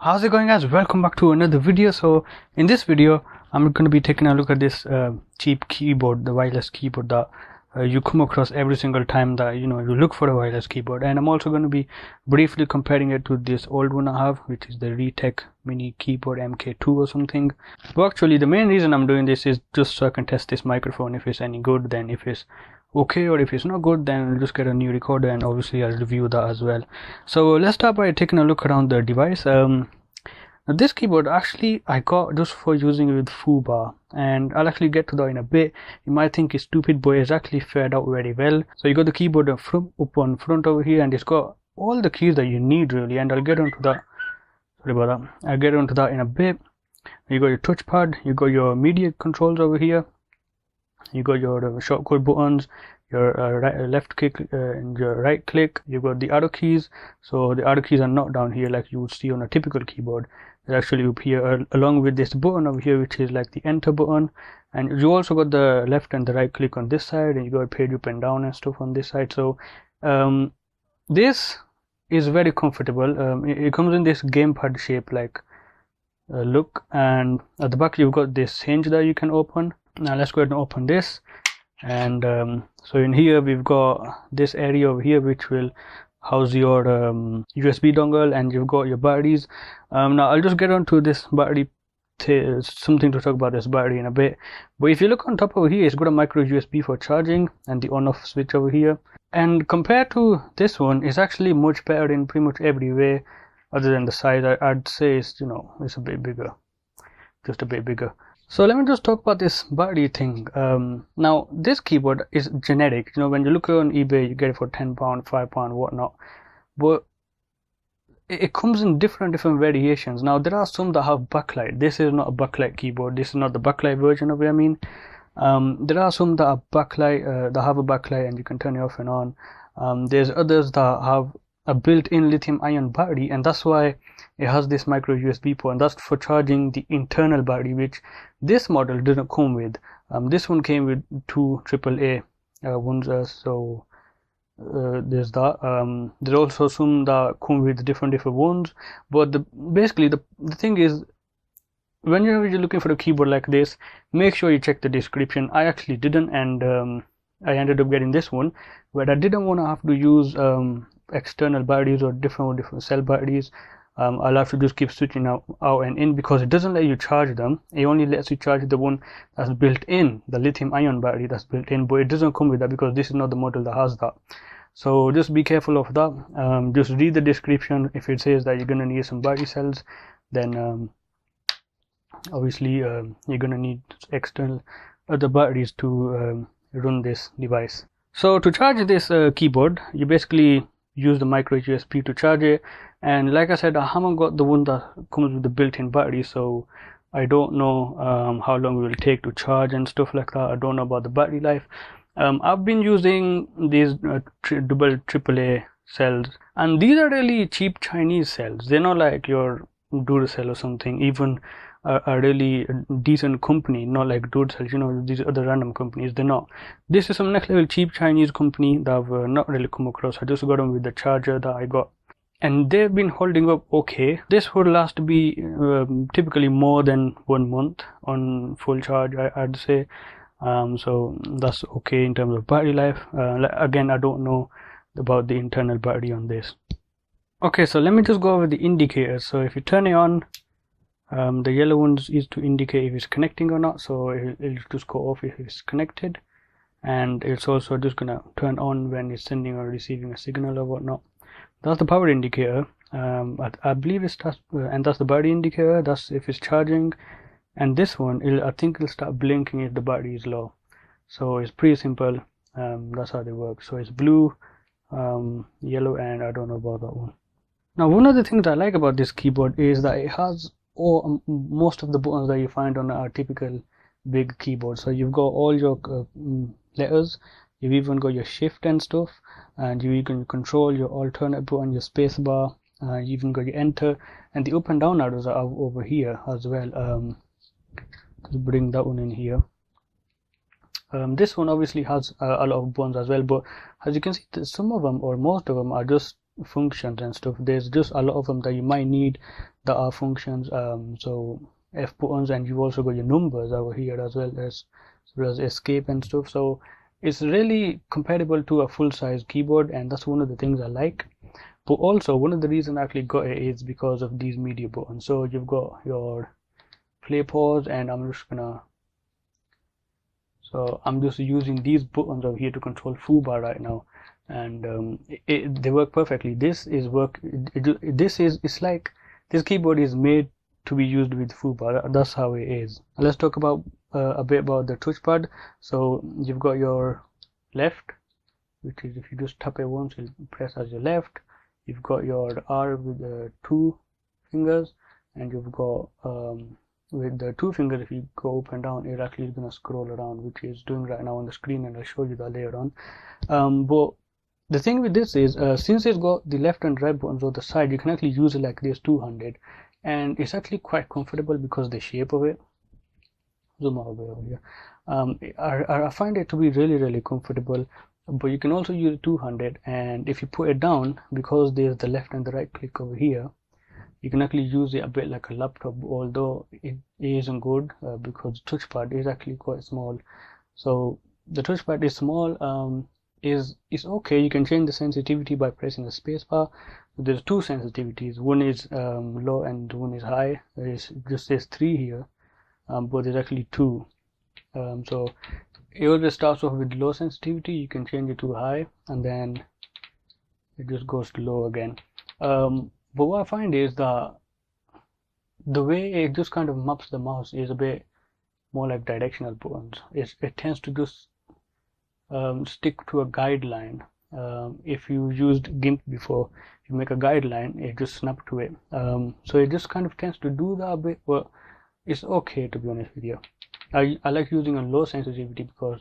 How's it going, guys? Welcome back to another video. So in this video I'm going to be taking a look at this cheap keyboard, the wireless keyboard that you come across every single time that you look for a wireless keyboard. And I'm also going to be briefly comparing it to this old one I have, which is the Retech mini keyboard MK2 or something. But actually the main reason I'm doing this is just so I can test this microphone, if it's any good, then if it's okay, or if it's not good, then I'll just get a new recorder and obviously I'll review that as well. So let's start by taking a look around the device. Now this keyboard actually I got just for using it with foobar, and I'll actually get to that in a bit. You might think it's stupid, but it's actually fared out very well. So you got the keyboard up on front over here, and it's got all the keys that you need really, and I'll get onto that. Sorry about that. I'll get onto that in a bit. You got your touchpad, you got your media controls over here, you got your shortcut buttons, your left click and your right click. You got the arrow keys. So the arrow keys are not down here like you would see on a typical keyboard. They're actually up here along with this button over here, which is like the enter button. And you also got the left and the right click on this side, and you got page up and down and stuff on this side. So this is very comfortable. It comes in this gamepad shape like look, and at the back you've got this hinge that you can open. Now let's go ahead and open this, and so in here we've got this area over here which will house your USB dongle, and you've got your batteries. Now I'll just get onto this battery, something to talk about this battery in a bit. But if you look on top over here, it's got a micro USB for charging and the on-off switch over here. And compared to this one, it's actually much better in pretty much every way, other than the size. I'd say it's it's a bit bigger, just a bit bigger. So let me just talk about this battery thing. Now this keyboard is generic. When you look on eBay, you get it for £10, £5, whatnot. But it comes in different variations. Now there are some that have backlight. This is not a backlight keyboard. This is not the backlight version of it. There are some that are backlight, that have a backlight, and you can turn it off and on. There's others that have a built-in lithium-ion battery, and that's why it has this micro USB port, and that's for charging the internal battery, which this model didn't come with. This one came with two AAA ones, so there's that. There's also some that come with different ones, but basically the thing is, whenever you're looking for a keyboard like this, make sure you check the description. I actually didn't, and I ended up getting this one, but I didn't want to have to use external batteries or different cell batteries. I'll have to just keep switching out and in, because it doesn't let you charge them. It only lets you charge the one that's built in, the lithium ion battery that's built in, but it doesn't come with that because this is not the model that has that. So just be careful of that. Just read the description. If it says that you're going to need some battery cells, then obviously you're going to need external other batteries to run this device. So to charge this keyboard, you basically use the micro USB to charge it. And like I said, I haven't got the one that comes with the built-in battery, so I don't know how long it will take to charge and stuff like that. I don't know about the battery life. I've been using these double AAA cells, and these are really cheap Chinese cells. They're not like your Duracell or something, even a really decent company, not like Duracell, these other random companies. They're not. This is some next level cheap Chinese company that I've not really come across. I just got them with the charger that I got, and they've been holding up okay. This would last to be typically more than 1 month on full charge, I'd say. So that's okay in terms of battery life. Again, I don't know about the internal battery on this. Okay, so let me just go over the indicators. So if you turn it on, the yellow ones is to indicate if it's connecting or not, so it'll just go off if it's connected, and it's also just gonna turn on when it's sending or receiving a signal or whatnot. That's the power indicator. I believe it's and that's the battery indicator. That's if it's charging, and this one I think it'll start blinking if the battery is low. So it's pretty simple. That's how they work. So it's blue, yellow, and I don't know about that one. Now one of the things I like about this keyboard is that it has most of the buttons that you find on a typical big keyboard. So you've got all your letters, you've even got your shift and stuff, and you can control your alternate button, your space bar, you even got your enter, and the up and down arrows are over here as well. Let's bring that one in here. This one obviously has a lot of buttons as well, but as you can see, some of them or most of them are just functions and stuff. There's just a lot of them that you might need that are functions. So F buttons, and you've also got your numbers over here as well as escape and stuff. So it's really compatible to a full-size keyboard, and that's one of the things I like. But also one of the reasons I actually got it is because of these media buttons. So you've got your play, pause, and I'm just using these buttons over here to control foobar right now, and they work perfectly. It's like this keyboard is made to be used with foobar. That's how it is. Let's talk about a bit about the touchpad. So you've got your left, which is if you just tap it once, you'll press as your left. You've got your R with 2 fingers, and you've got with the 2 fingers, if you go up and down, it actually is going to scroll around, which is doing right now on the screen, and I'll show you that later on. But the thing with this is, since it's got the left and right buttons on the side, you can actually use it like this two-handed, and it's actually quite comfortable because the shape of it. Zoom out over here. I find it to be really comfortable, but you can also use it two-handed, and if you put it down, because there's the left and the right click over here, you can actually use it a bit like a laptop, although it isn't good because the touchpad is actually quite small. So the touchpad is small, is okay. You can change the sensitivity by pressing the spacebar. There's 2 sensitivities. One is low and one is high. It just says 3 here, but there's actually 2. So it always starts off with low sensitivity. You can change it to high, and then it just goes to low again. But what I find is that the way it just kind of maps the mouse is a bit more like directional buttons. It tends to just stick to a guideline. If you used GIMP before, you make a guideline, it just snaps to it. So it just kind of tends to do that a bit, but it's okay, to be honest with you. I like using a low sensitivity because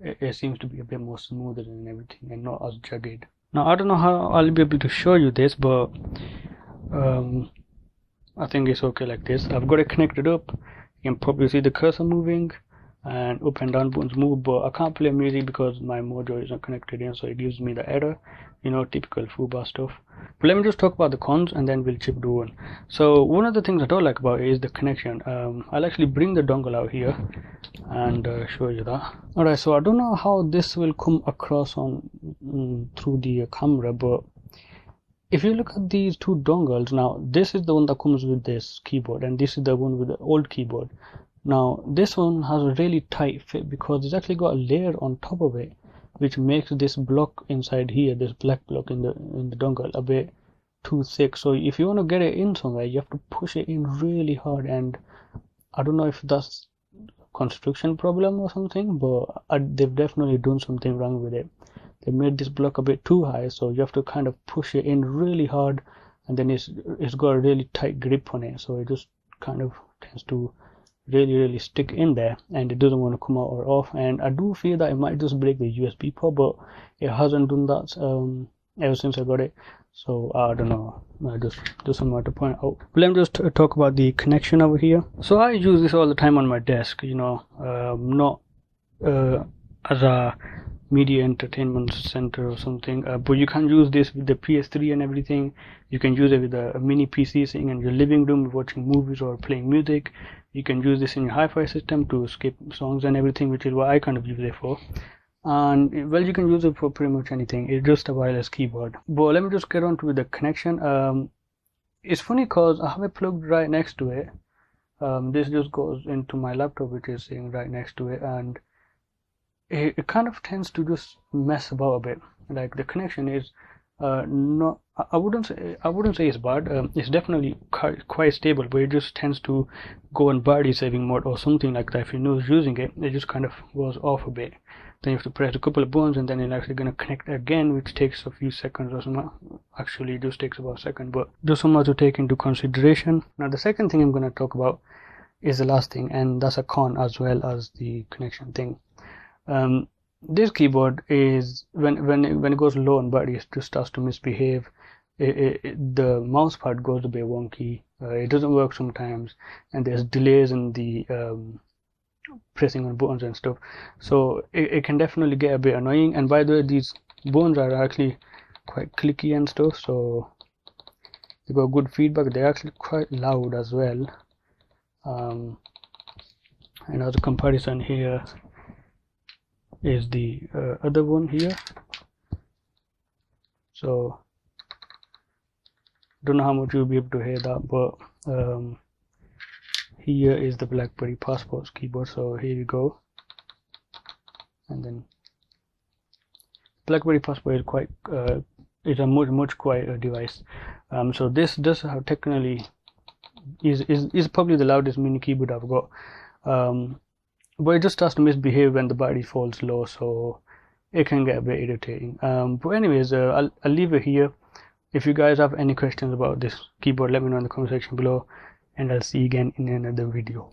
it seems to be a bit more smoother and everything, and not as jagged. Now I don't know how I'll be able to show you this, but I think it's okay like this. I've got it connected up. You can probably see the cursor moving, and up and down buttons move, but I can't play music because my Mojo is not connected in, so it gives me the error, typical foobar stuff. But let me just talk about the cons, and then we'll chip do one. So one of the things I don't like about it is the connection. I'll actually bring the dongle out here and show you that. Alright, so I don't know how this will come across on through the camera, but if you look at these 2 dongles, now this is the one that comes with this keyboard, and this is the one with the old keyboard. Now this one has a really tight fit because it's actually got a layer on top of it, which makes this block inside here, this black block in the dongle, a bit too thick. So if you want to get it in somewhere, you have to push it in really hard, and I don't know if that's a construction problem or something, but they've definitely done something wrong with it. They made this block a bit too high, so you have to kind of push it in really hard, and then it's got a really tight grip on it, so it just kind of tends to really stick in there, and it doesn't want to come out or off. And I do feel that it might just break the USB port, but it hasn't done that ever since I got it, so I don't know. I just something to point out. But let me just talk about the connection over here. So I use this all the time on my desk, not as a media entertainment center or something, but you can use this with the PS3 and everything. You can use it with a mini PC sitting in your living room watching movies or playing music. You can use this in your hi-fi system to skip songs and everything, which is what I kind of use it for. And well, you can use it for pretty much anything. It's just a wireless keyboard. But let me just get on to the connection. It's funny because I have it plugged right next to it. This just goes into my laptop, which is sitting right next to it, and it kind of tends to just mess about a bit. Like the connection is not, I wouldn't say it's bad. It's definitely quite stable, but it just tends to go on battery saving mode or something like that. If you're not using it, it just kind of goes off a bit. Then you have to press a couple of buttons, and then it's actually going to connect again, which takes a few seconds or something. Actually, it just takes about a second, but just something to take into consideration. Now the second thing I'm going to talk about is the last thing, and that's a con as well as the connection thing. This keyboard is when it goes low on battery, it just starts to misbehave. The mouse pad goes a bit wonky. It doesn't work sometimes, and there's delays in the pressing on buttons and stuff. So it can definitely get a bit annoying. And by the way, these buttons are actually quite clicky and stuff, so they got good feedback. They're actually quite loud as well. And as a comparison, here is the other one here. So don't know how much you'll be able to hear that, but here is the BlackBerry Passport's keyboard. So here you go, and then BlackBerry Passport is quite is a much quieter device. So this does have technically is probably the loudest mini keyboard I've got, but it just starts to misbehave when the battery falls low, so it can get a bit irritating. But anyways, I'll leave it here. If you guys have any questions about this keyboard, let me know in the comment section below, and I'll see you again in another video.